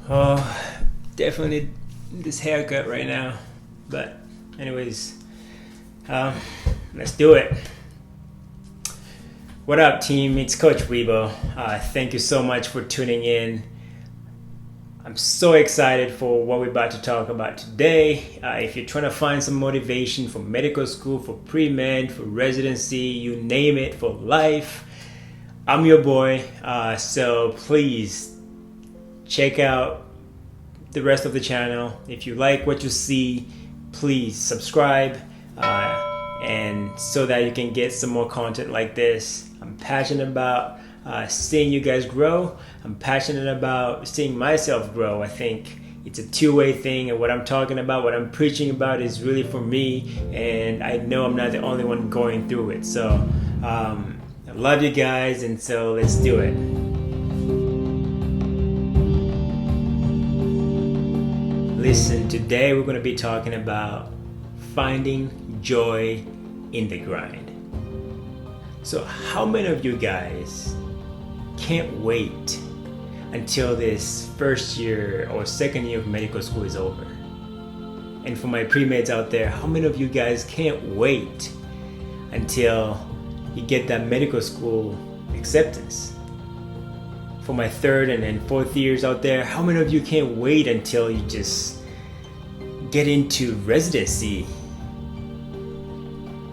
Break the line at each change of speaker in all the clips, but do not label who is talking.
Oh, definitely this haircut right now. But, anyways, um, let's do it. What up, team? It's Coach Rebo. Thank you so much for tuning in. I'm so excited for what we're about to talk about today. If you're trying to find some motivation for medical school, for pre-med, for residency, you name it, for life, I'm your boy. So please check out the rest of the channel. If you like what you see, please subscribe, and so that you can get some more content like this. I'm passionate about seeing you guys grow. I'm passionate about seeing myself grow. I think it's a two-way thing, and what I'm talking about, what I'm preaching about is really for me, and I know I'm not the only one going through it. So I love you guys, and so let's do it. Listen, today we're going to be talking about finding joy in the grind. So how many of you guys can't wait until this first year or second year of medical school is over? And for my pre-meds out there, how many of you guys can't wait until you get that medical school acceptance? For my third and fourth years out there, how many of you can't wait until you just get into residency?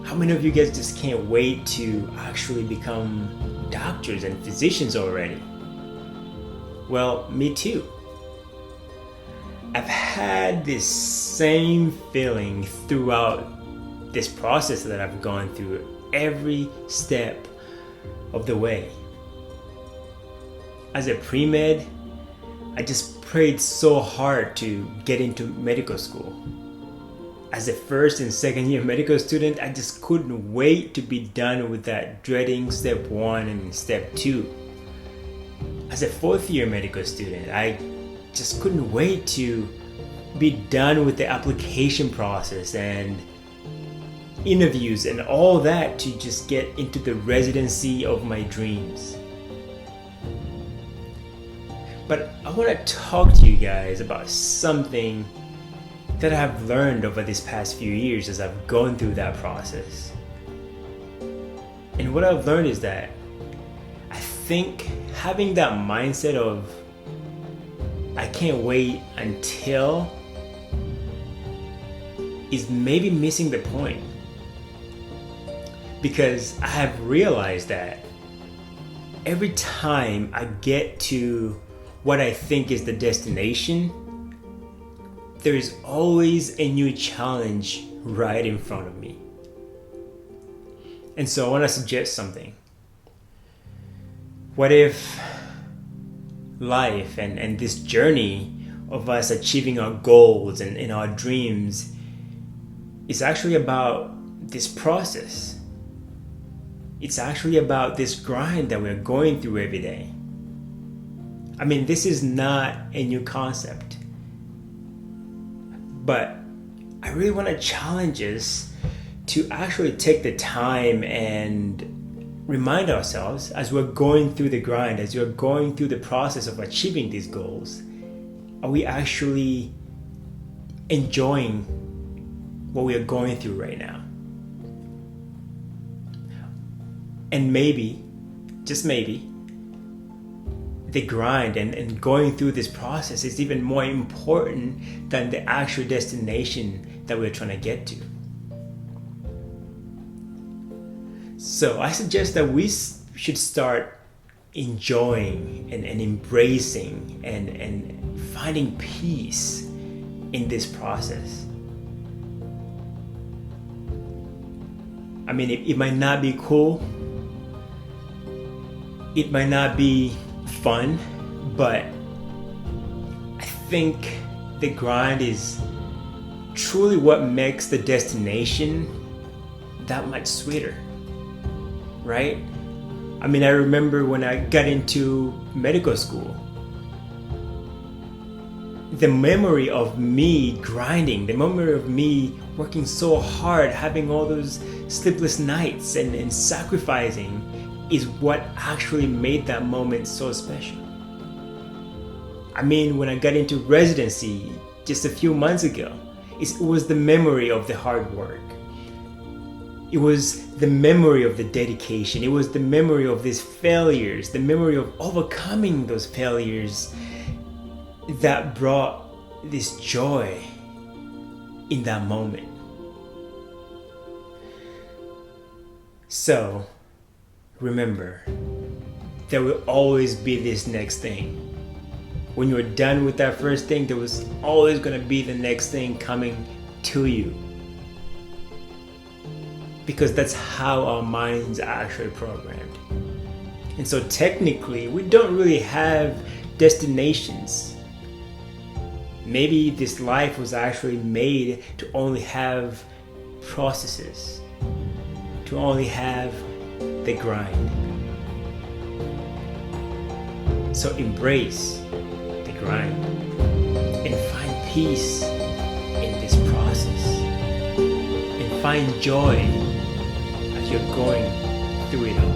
How many of you guys just can't wait to actually become doctors and physicians already? Well, me too. I've had this same feeling throughout this process that I've gone through every step of the way. As a pre-med, I just prayed so hard to get into medical school. As a first and second year medical student, I just couldn't wait to be done with that dreading step 1 and step 2. As a fourth year medical student, I just couldn't wait to be done with the application process and interviews and all that to just get into the residency of my dreams. But I want to talk to you guys about something that I've learned over these past few years as I've gone through that process. And what I've learned is that I think having that mindset of I can't wait until is maybe missing the point. Because I have realized that every time I get to what I think is the destination, there is always a new challenge right in front of me. And so I want to suggest something. What if life and this journey of us achieving our goals and our dreams is actually about this process? It's actually about this grind that we're going through every day. I mean, this is not a new concept. But I really want to challenge us to actually take the time and remind ourselves as we're going through the grind, as we're going through the process of achieving these goals, are we actually enjoying what we are going through right now? And maybe, just maybe, the grind and going through this process is even more important than the actual destination that we're trying to get to. So I suggest that we should start enjoying and embracing and finding peace in this process. I mean, it might not be cool, it might not be fun, but I think the grind is truly what makes the destination that much sweeter, right? I mean, I remember when I got into medical school, the memory of me grinding, the memory of me working so hard, having all those sleepless nights and sacrificing is what actually made that moment so special. I I mean, when I got into residency just a few months ago, it was the memory of the hard work. It was the memory of the dedication. It was the memory of these failures, the memory of overcoming those failures that brought this joy in that moment. So, remember, there will always be this next thing. When you're done with that first thing, there was always going to be the next thing coming to you. Because that's how our minds are actually programmed. And so technically, we don't really have destinations. Maybe this life was actually made to only have processes, to only have the grind. So embrace the grind and find peace in this process and find joy as you're going through it all.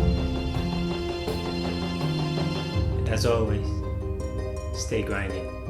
And as always, stay grinding.